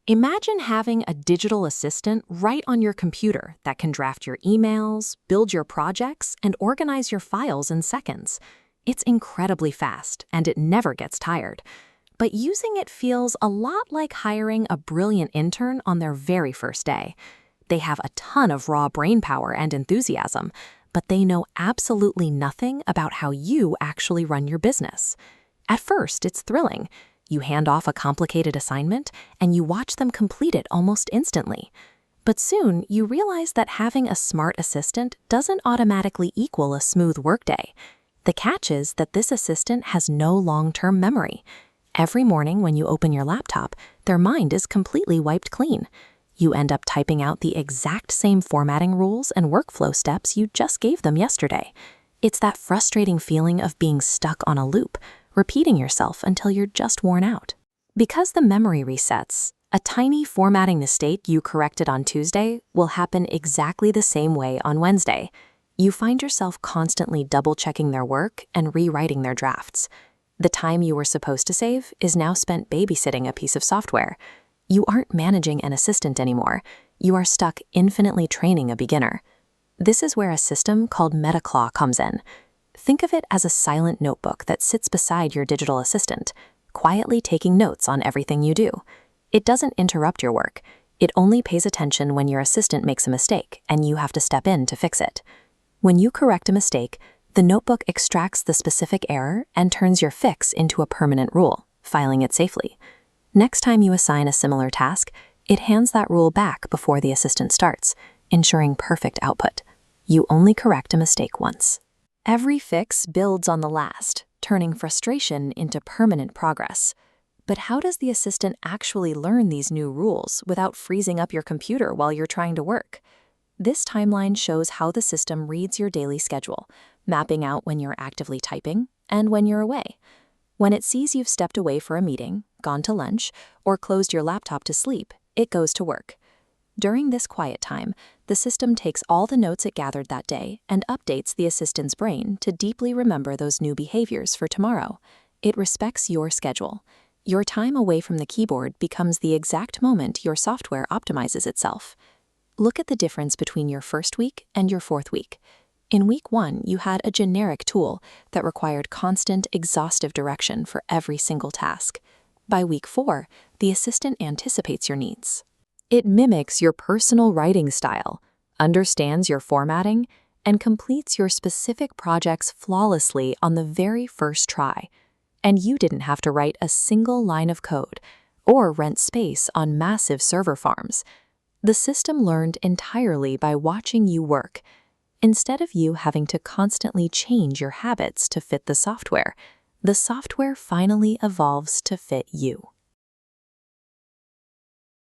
Imagine having a digital assistant right on your computer that can draft your emails, build your projects, and organize your files in seconds. It's incredibly fast, and it never gets tired. But using it feels a lot like hiring a brilliant intern on their very first day. They have a ton of raw brain power and enthusiasm, but they know absolutely nothing about how you actually run your business. At first, it's thrilling. You hand off a complicated assignment, and you watch them complete it almost instantly. But soon, you realize that having a smart assistant doesn't automatically equal a smooth workday. The catch is that this assistant has no long-term memory. Every morning when you open your laptop, their mind is completely wiped clean. You end up typing out the exact same formatting rules and workflow steps you just gave them yesterday. It's that frustrating feeling of being stuck on a loop, repeating yourself until you're just worn out. Because the memory resets, a tiny formatting mistake you corrected on Tuesday will happen exactly the same way on Wednesday. You find yourself constantly double-checking their work and rewriting their drafts. The time you were supposed to save is now spent babysitting a piece of software. You aren't managing an assistant anymore. You are stuck infinitely training a beginner. This is where a system called Metaclaw comes in. Think of it as a silent notebook that sits beside your digital assistant, quietly taking notes on everything you do. It doesn't interrupt your work. It only pays attention when your assistant makes a mistake and you have to step in to fix it. When you correct a mistake, the notebook extracts the specific error and turns your fix into a permanent rule, filing it safely. Next time you assign a similar task, it hands that rule back before the assistant starts, ensuring perfect output. You only correct a mistake once. Every fix builds on the last, turning frustration into permanent progress. But how does the assistant actually learn these new rules without freezing up your computer while you're trying to work? This timeline shows how the system reads your daily schedule, mapping out when you're actively typing and when you're away. When it sees you've stepped away for a meeting, gone to lunch, or closed your laptop to sleep, it goes to work. During this quiet time, the system takes all the notes it gathered that day and updates the assistant's brain to deeply remember those new behaviors for tomorrow. It respects your schedule. Your time away from the keyboard becomes the exact moment your software optimizes itself. Look at the difference between your first week and your fourth week. In week 1, you had a generic tool that required constant, exhaustive direction for every single task. By week 4, the assistant anticipates your needs. It mimics your personal writing style, understands your formatting, and completes your specific projects flawlessly on the very first try. And you didn't have to write a single line of code or rent space on massive server farms. The system learned entirely by watching you work. Instead of you having to constantly change your habits to fit the software finally evolves to fit you.